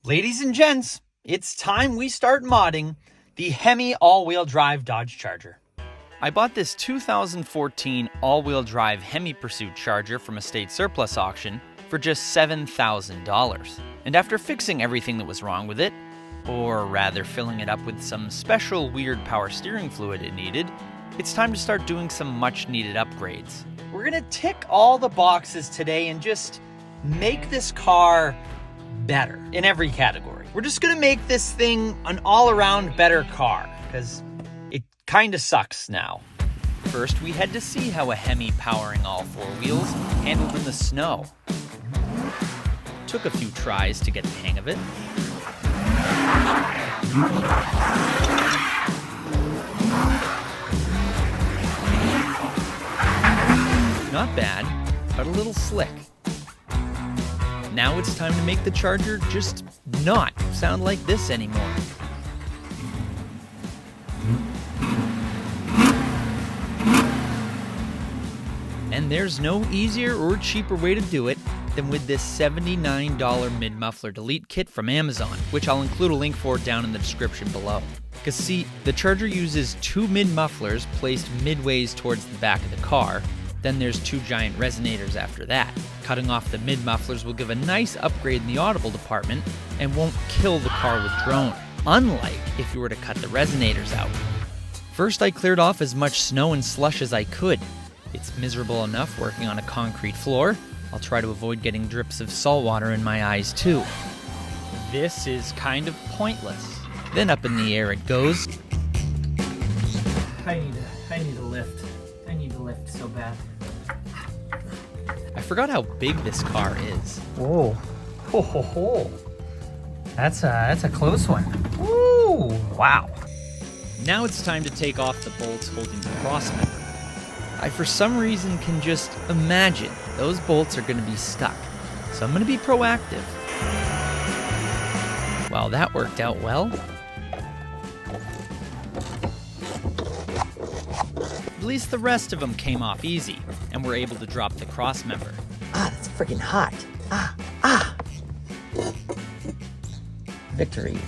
Ladies and gents, it's time we start modding the Hemi all-wheel drive Dodge Charger. I bought this 2014 all-wheel drive Hemi Pursuit Charger from a state surplus auction for just $7,000. And after fixing everything that was wrong with it, or rather filling it up with some special weird power steering fluid it needed, it's time to start doing some much needed upgrades. We're gonna tick all the boxes today and just make this car better in every category. We're just gonna make this thing an all-around better car, because it kinda sucks now. First, we had to see how a Hemi powering all four wheels handled in the snow. Took a few tries to get the hang of it. Not bad, but a little slick. Now it's time to make the Charger just not sound like this anymore. And there's no easier or cheaper way to do it than with this $79 mid-muffler delete kit from Amazon, which I'll include a link for down in the description below. Because see, the Charger uses two mid-mufflers placed midways towards the back of the car. Then there's two giant resonators after that. Cutting off the mid-mufflers will give a nice upgrade in the audible department and won't kill the car with drone, unlike if you were to cut the resonators out. First, I cleared off as much snow and slush as I could. It's miserable enough working on a concrete floor. I'll try to avoid getting drips of salt water in my eyes too. This is kind of pointless. Then up in the air it goes. I need a lift. I need a lift so bad. I forgot how big this car is. Whoa. Ho ho ho. That's a close one. Ooh, wow. Now it's time to take off the bolts holding the crossmember. I for some reason can just imagine those bolts are going to be stuck. So I'm going to be proactive. Well, that worked out well. At least the rest of them came off easy, and we're able to drop the crossmember. Ah, that's freaking hot. Victory.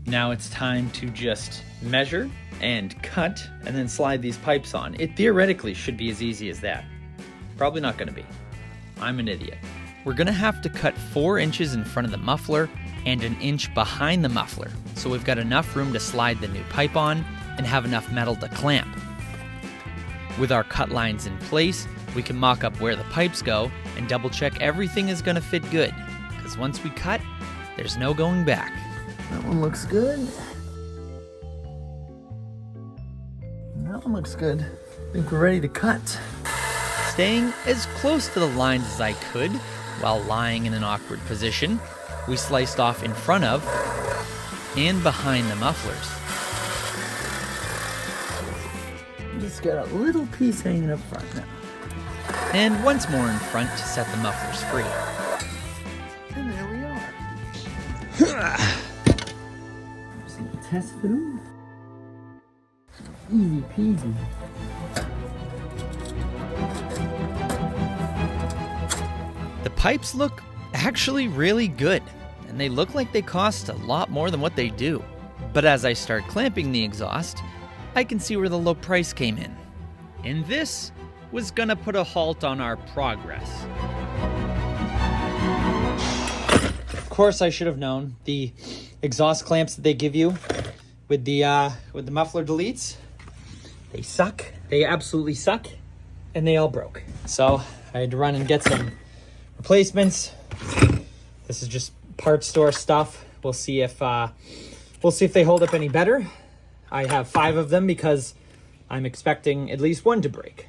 Now it's time to just measure and cut and then slide these pipes on. It theoretically should be as easy as that. Probably not going to be. I'm an idiot. We're going to have to cut 4 inches in front of the muffler and 1 inch behind the muffler, so we've got enough room to slide the new pipe on and have enough metal to clamp. With our cut lines in place, we can mock up where the pipes go and double check everything is going to fit good, because once we cut, there's no going back. That one looks good. That one looks good. I think we're ready to cut. Staying as close to the lines as I could while lying in an awkward position, we sliced off in front of and behind the mufflers. Just got a little piece hanging up front now. And once more in front to set the mufflers free. And there we are. Just gonna test fit them. Easy peasy. The pipes look actually really good, and they look like they cost a lot more than what they do. But as I start clamping the exhaust, I can see where the low price came in. And this was gonna put a halt on our progress. Of course, I should have known the exhaust clamps that they give you with the muffler deletes. They suck. They absolutely suck, and they all broke. So I had to run and get some replacements. This is just parts store stuff. We'll see if they hold up any better. I have 5 of them because I'm expecting at least one to break.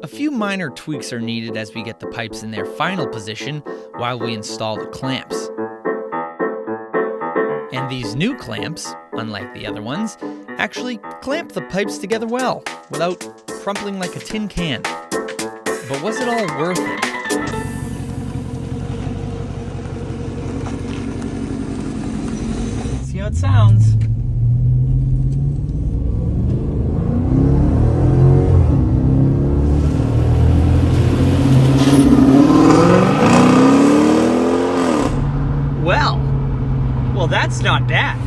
A few minor tweaks are needed as we get the pipes in their final position while we install the clamps. And these new clamps, unlike the other ones, actually clamp the pipes together well without crumpling like a tin can. But was it all worth it? See how it sounds. hell? Well, that's not bad.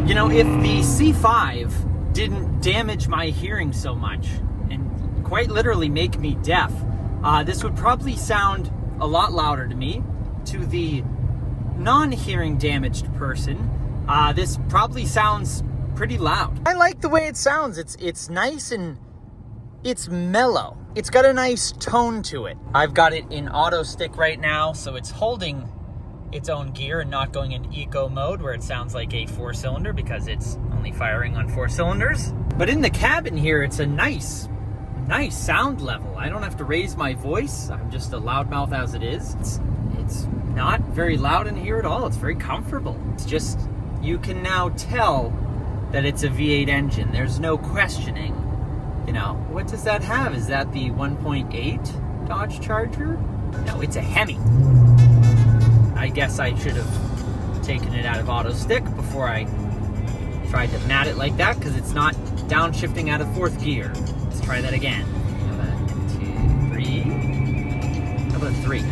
You know, if the C5 didn't damage my hearing so much and quite literally make me deaf, this would probably sound a lot louder to me. To the non-hearing damaged person, this probably sounds pretty loud. I like the way it sounds. It's nice and it's mellow. It's got a nice tone to it. I've got it in auto stick right now, so it's holding its own gear and not going into eco mode where it sounds like a 4-cylinder because it's only firing on 4 cylinders. But in the cabin here, it's a nice sound level. I don't have to raise my voice. I'm just a loudmouth as it is. It's not very loud in here at all. It's very comfortable. It's just, you can now tell that it's a V8 engine. There's no questioning. You know, what does that have? Is that the 1.8 Dodge Charger? No, it's a Hemi. I guess I should have taken it out of auto stick before I tried to mat it like that, because it's not downshifting out of 4th gear. Let's try that again. How about 2, 3? How about 3?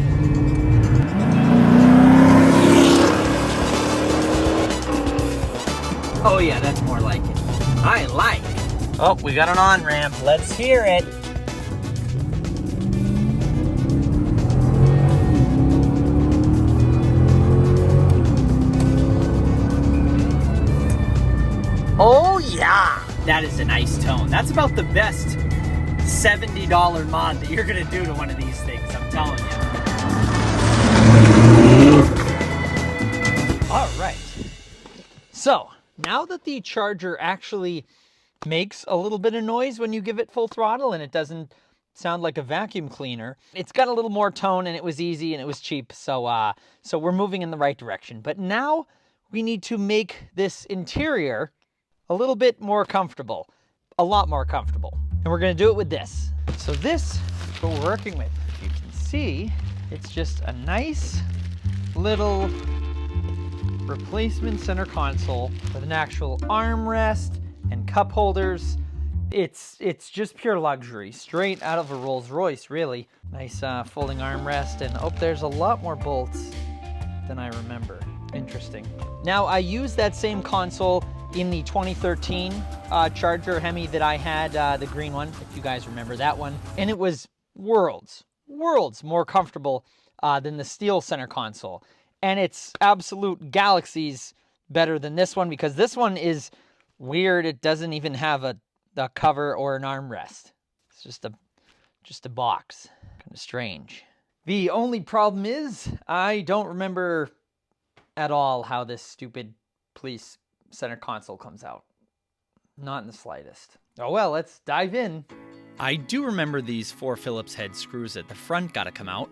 Oh yeah, that's more like it. I like it. Oh, we got an on-ramp. Let's hear it. Oh yeah! That is a nice tone. That's about the best $70 mod that you're gonna do to one of these things, I'm telling you. All right. So, now that the Charger actually makes a little bit of noise when you give it full throttle and it doesn't sound like a vacuum cleaner, it's got a little more tone and it was easy and it was cheap, so we're moving in the right direction. But now we need to make this interior a little bit more comfortable, a lot more comfortable. And we're gonna do it with this. So this is what we're working with. If you can see, it's just a nice little replacement center console with an actual armrest and cup holders. It's just pure luxury, straight out of a Rolls Royce, really. Nice folding armrest, and oh, there's a lot more bolts than I remember. Interesting. Now, I used that same console in the 2013 Charger Hemi that I had, the green one, if you guys remember that one. And it was worlds more comfortable than the steel center console. And it's absolute galaxies better than this one, because this one is weird. It doesn't even have a cover or an armrest. It's just a box. Kind of strange. The only problem is I don't remember at all how this stupid police center console comes out. Not in the slightest. Oh well, let's dive in. I do remember these 4 Phillips head screws at the front gotta come out.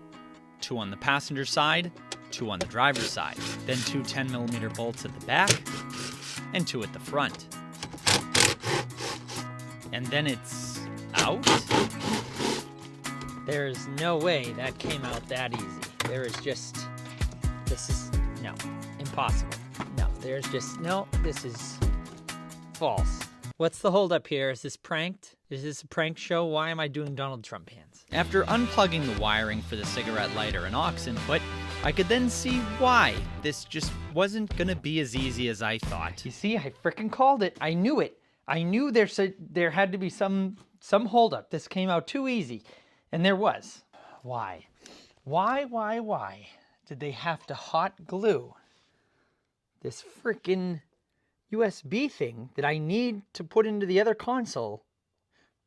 2 on the passenger side, 2 on the driver's side, then 2 10mm bolts at the back, and 2 at the front. And then it's out? There's no way that came out that easy. There is just, no, impossible. No, this is false. What's the holdup here? Is this pranked? Is this a prank show? Why am I doing Donald Trump hands? After unplugging the wiring for the cigarette lighter and aux input, I could then see why this just wasn't gonna be as easy as I thought. You see, I frickin' called it. I knew it. I knew there had to be some holdup. This came out too easy. And there was. Why? Why did they have to hot glue this frickin' USB thing that I need to put into the other console?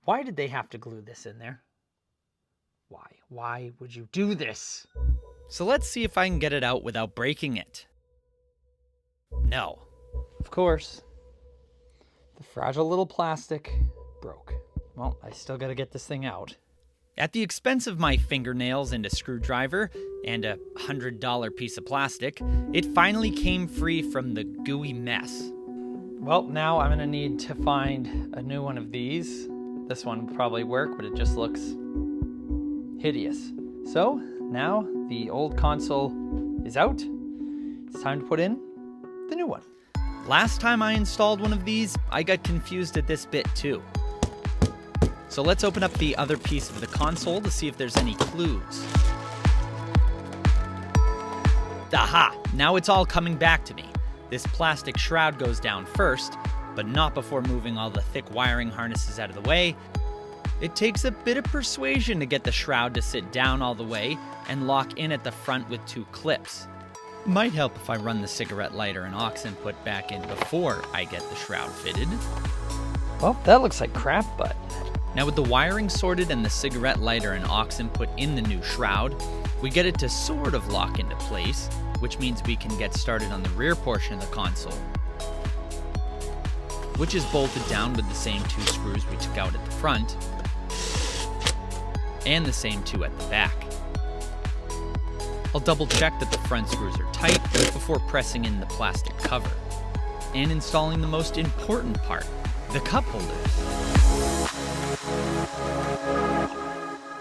Why did they have to glue this in there? Why? Why would you do this? So let's see if I can get it out without breaking it. No. Of course. The fragile little plastic broke. Well, I still gotta get this thing out. At the expense of my fingernails and a screwdriver and a $100 piece of plastic, it finally came free from the gooey mess. Well, now I'm gonna need to find a new one of these. This one will probably work, but it just looks hideous. So now the old console is out. It's time to put in the new one. Last time I installed one of these, I got confused at this bit too. So let's open up the other piece of the console to see if there's any clues. Aha! Now it's all coming back to me. This plastic shroud goes down first, but not before moving all the thick wiring harnesses out of the way. It takes a bit of persuasion to get the shroud to sit down all the way and lock in at the front with 2 clips. Might help if I run the cigarette lighter and aux input back in before I get the shroud fitted. Well, that looks like crap, but... Now with the wiring sorted and the cigarette lighter and aux input in the new shroud, we get it to sort of lock into place, which means we can get started on the rear portion of the console, which is bolted down with the same 2 screws we took out at the front, and the same 2 at the back. I'll double check that the front screws are tight before pressing in the plastic cover, and installing the most important part, the cup holders.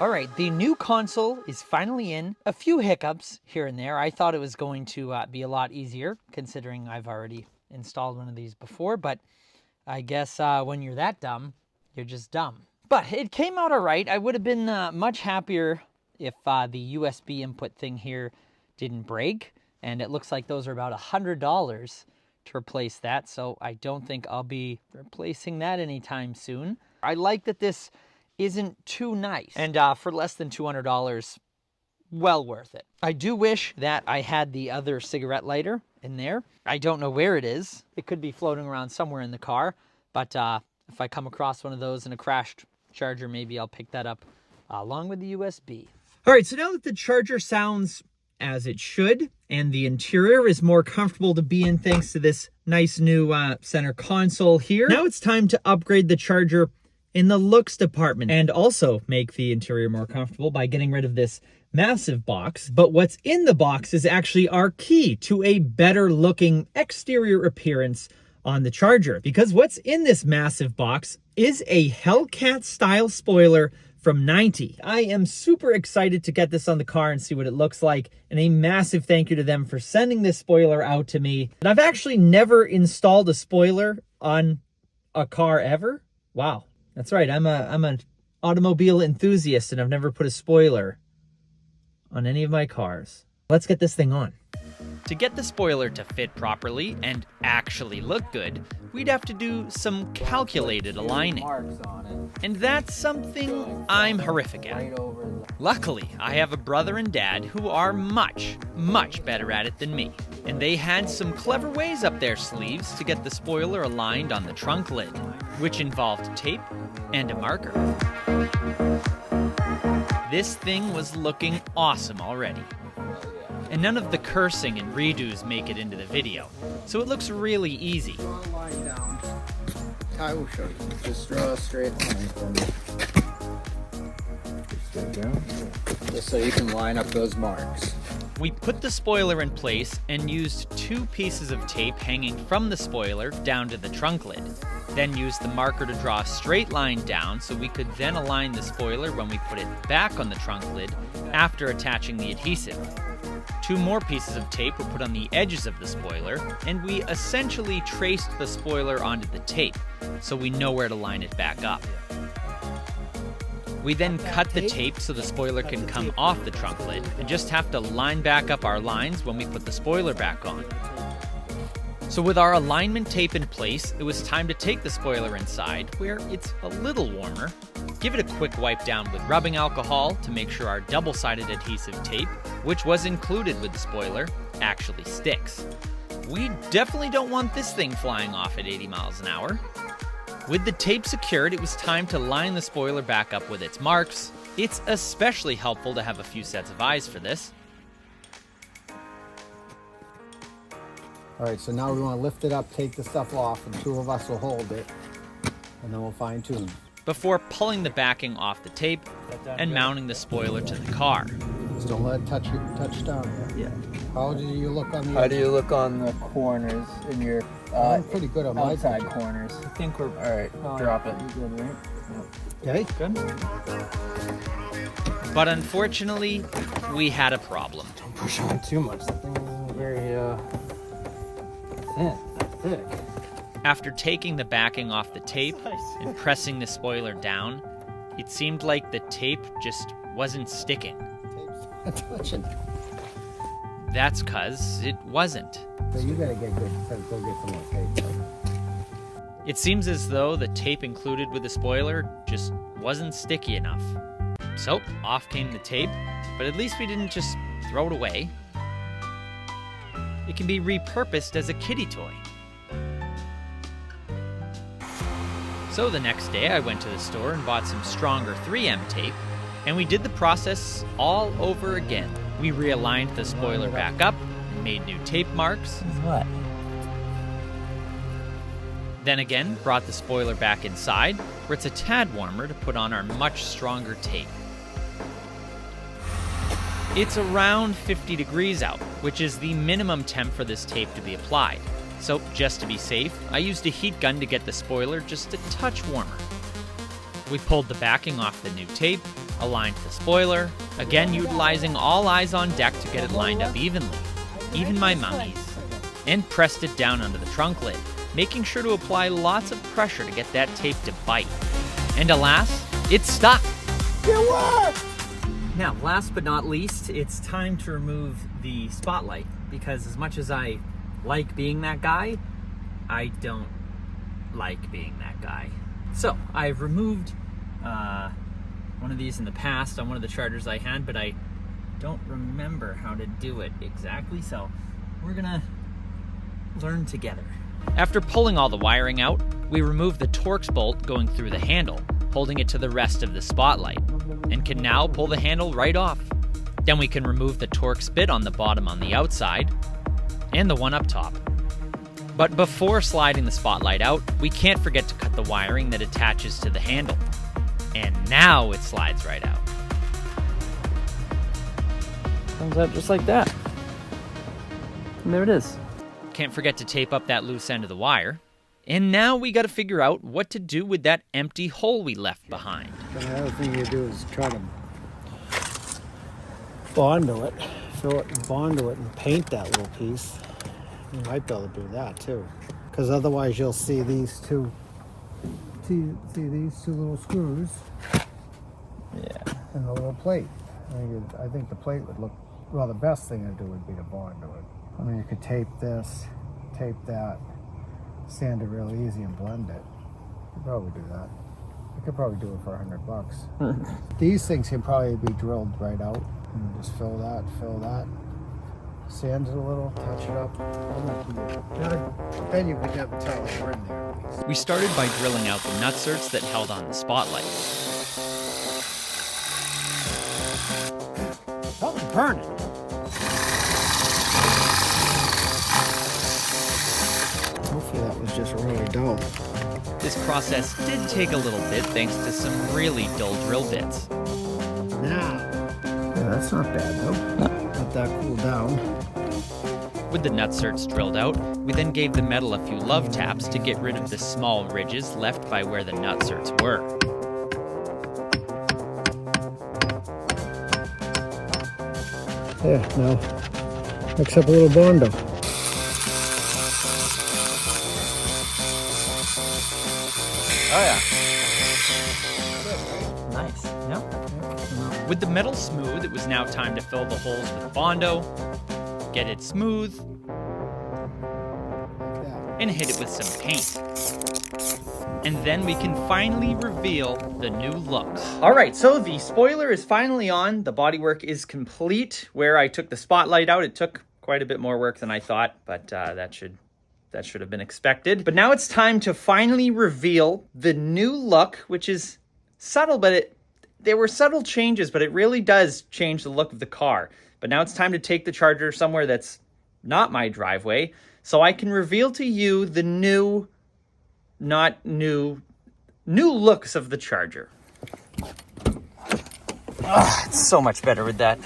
All right, the new console is finally in. A few hiccups here and there. I thought it was going to be a lot easier, considering I've already installed one of these before, but I guess when you're that dumb, you're just dumb. But it came out all right. I would have been much happier if the USB input thing here didn't break, and it looks like those are about $100 to replace that, so I don't think I'll be replacing that anytime soon. I like that this isn't too nice, and for less than $200, well worth it. I do wish that I had the other cigarette lighter in there. I don't know where it is. It could be floating around somewhere in the car, but if I come across one of those in a crashed charger, maybe I'll pick that up along with the USB. All right, so now that the charger sounds as it should, and the interior is more comfortable to be in thanks to this nice new center console here, now it's time to upgrade the charger in the looks department and also make the interior more comfortable by getting rid of this massive box. But what's in the box is actually our key to a better looking exterior appearance on the charger, because what's in this massive box is a Hellcat style spoiler from 90. I am super excited to get this on the car and see what it looks like, and a massive thank you to them for sending this spoiler out to me. And I've actually never installed a spoiler on a car ever. Wow, that's right, I'm an automobile enthusiast and I've never put a spoiler on any of my cars. Let's get this thing on. To get the spoiler to fit properly and actually look good, we'd have to do some calculated aligning. And that's something I'm horrific at. Luckily, I have a brother and dad who are much, much better at it than me. And they had some clever ways up their sleeves to get the spoiler aligned on the trunk lid, which involved tape and a marker. This thing was looking awesome already. And none of the cursing and redos make it into the video, so it looks really easy. Draw a line down. I will show you. Just draw a straight line for me. Straight down. Just so you can line up those marks. We put the spoiler in place and used 2 pieces of tape hanging from the spoiler down to the trunk lid. Then used the marker to draw a straight line down so we could then align the spoiler when we put it back on the trunk lid after attaching the adhesive. 2 more pieces of tape were put on the edges of the spoiler, and we essentially traced the spoiler onto the tape so we know where to line it back up. We then cut the tape so the spoiler can come off the trunk lid and just have to line back up our lines when we put the spoiler back on. So with our alignment tape in place, it was time to take the spoiler inside, where it's a little warmer, give it a quick wipe down with rubbing alcohol to make sure our double-sided adhesive tape, which was included with the spoiler, actually sticks. We definitely don't want this thing flying off at 80 miles an hour. With the tape secured, it was time to line the spoiler back up with its marks. It's especially helpful to have a few sets of eyes for this. All right, so now we want to lift it up, take the stuff off, and 2 of us will hold it, and then we'll fine tune. Before pulling the backing off the tape and mounting the spoiler to the car. Just don't let it touch down. Yeah. How do you look on the How do you look on the corners in your I'm pretty good on my outside picture. corners? I think we're... All right, drop it. You good, right? Okay. Good. But unfortunately, we had a problem. Don't push on too much. That thing isn't very thick. After taking the backing off the tape and pressing the spoiler down, it seemed like the tape just wasn't sticking. Tape's not touching. That's 'cause it wasn't. So you gotta get good, go get some more tape. It seems as though the tape included with the spoiler just wasn't sticky enough. So off came the tape, but at least we didn't just throw it away. It can be repurposed as a kiddie toy. So the next day I went to the store and bought some stronger 3M tape, and we did the process all over again. We realigned the spoiler back up and made new tape marks. What? Then again, brought the spoiler back inside, where it's a tad warmer to put on our much stronger tape. It's around 50 degrees out, which is the minimum temp for this tape to be applied. So just to be safe, I used a heat gun to get the spoiler just a touch warmer. We pulled the backing off the new tape, aligned the spoiler, again utilizing all eyes on deck to get it lined up evenly, even my mummies, and pressed it down under the trunk lid, making sure to apply lots of pressure to get that tape to bite. And alas, it stuck! It worked! Now, last but not least, it's time to remove the spotlight, because as much as I like being that guy, I don't like being that guy. So, I've removed one of these in the past on one of the chargers I had, but I don't remember how to do it exactly, so we're gonna learn together. After pulling all the wiring out, we removed the Torx bolt going through the handle, holding it to the rest of the spotlight, and can now pull the handle right off. Then we can remove the Torx bit on the bottom on the outside, and the one up top. But before sliding the spotlight out, we can't forget to cut the wiring that attaches to the handle. And now it slides right out. Comes out just like that. And there it is. Can't forget to tape up that loose end of the wire. And now we gotta figure out what to do with that empty hole we left behind. And the other thing you do is try to bond to it, fill it and bond to it and paint that little piece. You might be able to do that too. Because otherwise you'll see these two, see these two little screws. Yeah. And the little plate. I think the plate would look, well, the best thing to do would be to bond to it. I mean, you could tape this, tape that, sand it real easy and blend it. You could probably do that. You could probably do it for $100. These things can probably be drilled right out. And just fill that. Sand it a little, touch it up. Then you would never tell they were in there. We started by drilling out the nutserts that held on the spotlight. Something's burning. Hopefully that was just really dull. This process did take a little bit thanks to some really dull drill bits. Now. Yeah, that's not bad though. Let that cool down. With the nutserts drilled out, we then gave the metal a few love taps to get rid of the small ridges left by where the nutserts were. There, now mix up a little Bondo. Oh yeah. Nice. Yep. With the metal smooth, it was now time to fill the holes with Bondo, get it smooth, Like that. and hit it with some paint. And then we can finally reveal the new look. All right, so the spoiler is finally on. The bodywork is complete. Where I took the spotlight out, it took quite a bit more work than I thought, but that should have been expected. But now it's time to finally reveal the new look, which is subtle, but there were subtle changes, but it really does change the look of the car. But now it's time to take the Charger somewhere that's not my driveway, so I can reveal to you the new looks of the Charger. It's so much better with that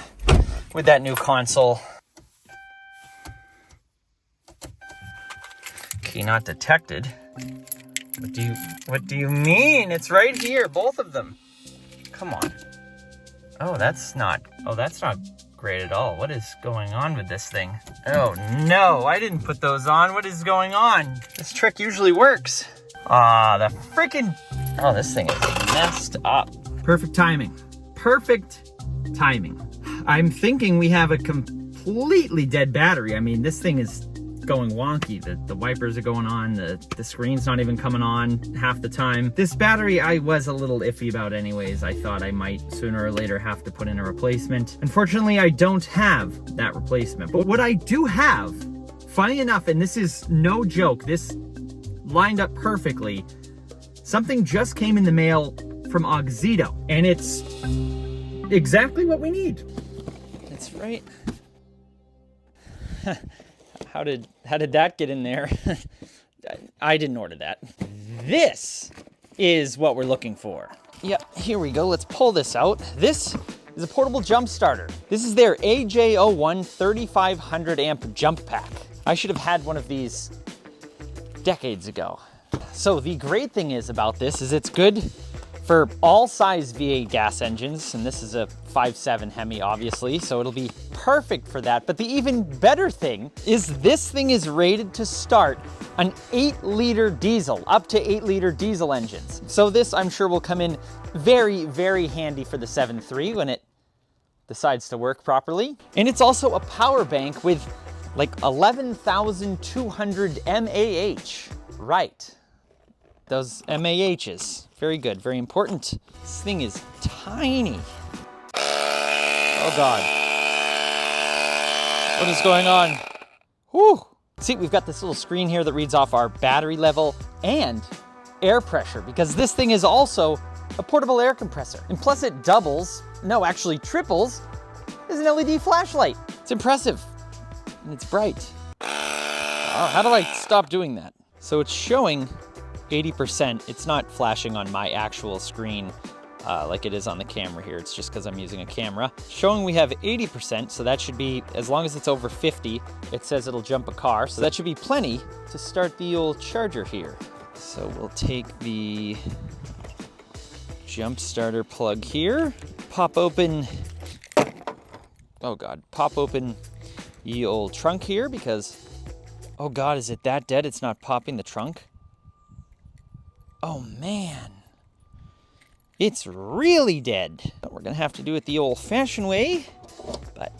new console. Key not detected. What do you mean? It's right here, both of them. Come on. Oh, that's not great at all. What is going on with this thing? Oh no, I didn't put those on. What is going on? This trick usually works. Ah, the freaking... Oh, this thing is messed up. Perfect timing. Perfect timing. I'm thinking we have a completely dead battery. I mean, this thing is going wonky. The wipers are going on, the screen's not even coming on half the time. This battery I was a little iffy about anyways. I thought I might sooner or later have to put in a replacement. Unfortunately, I don't have that replacement. But what I do have, funny enough, and this is no joke, this lined up perfectly, something just came in the mail from AWD, and it's exactly what we need. That's right. How did that get in there? I didn't order that. This is what we're looking for. Yep, here we go. Let's pull this out. This is a portable jump starter. This is their AJ01 3500 amp jump pack. I should have had one of these decades ago. So the great thing is about this is it's good for all size V8 gas engines, and this is a 5.7 Hemi obviously, so it'll be perfect for that. But the even better thing is this thing is rated to start an 8-liter diesel, up to 8-liter diesel engines. So this I'm sure will come in very, very handy for the 7.3 when it decides to work properly. And it's also a power bank with like 11,200 mAh. Right, those MAHs. Very good, very important. This thing is tiny. Oh God. What is going on? Whew. See, we've got this little screen here that reads off our battery level and air pressure, because this thing is also a portable air compressor. And plus it doubles, no, actually triples, as an LED flashlight. It's impressive, and it's bright. Oh, how do I stop doing that? So it's showing 80%. It's not flashing on my actual screen like it is on the camera here. It's just because I'm using a camera. Showing we have 80%, so that should be, as long as it's over 50, it says it'll jump a car. So that should be plenty to start the old charger here. So we'll take the jump starter plug here, pop open, oh God, pop open the old trunk here because, oh God, is it that dead? It's not popping the trunk? Oh man, it's really dead. We're gonna have to do it the old-fashioned way, but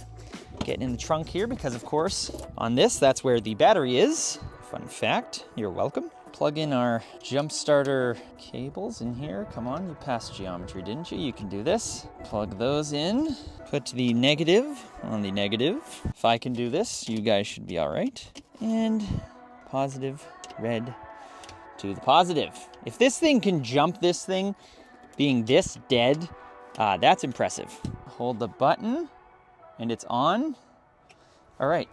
getting in the trunk here because of course on this, that's where the battery is. Fun fact, you're welcome. Plug in our jump starter cables in here. Come on, you passed geometry, didn't you? You can do this. Plug those in, put the negative on the negative. If I can do this, you guys should be all right. And positive, red, to the positive. If this thing can jump this thing, being this dead, that's impressive. Hold the button, and it's on. All right,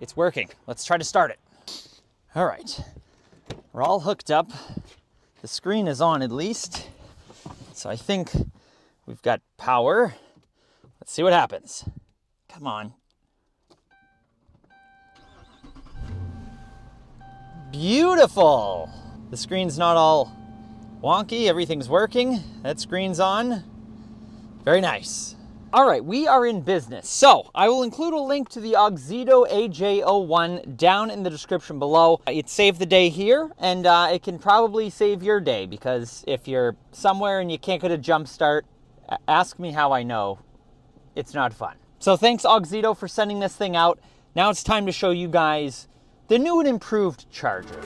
it's working. Let's try to start it. All right, we're all hooked up. The screen is on at least. So I think we've got power. Let's see what happens. Come on. Beautiful. The screen's not all wonky, everything's working. That screen's on. Very nice. All right, we are in business. So I will include a link to the AWD AJ01 down in the description below. It saved the day here, and it can probably save your day, because if you're somewhere and you can't get a jump start, ask me how I know. It's not fun. So thanks AWD for sending this thing out. Now it's time to show you guys the new and improved charger.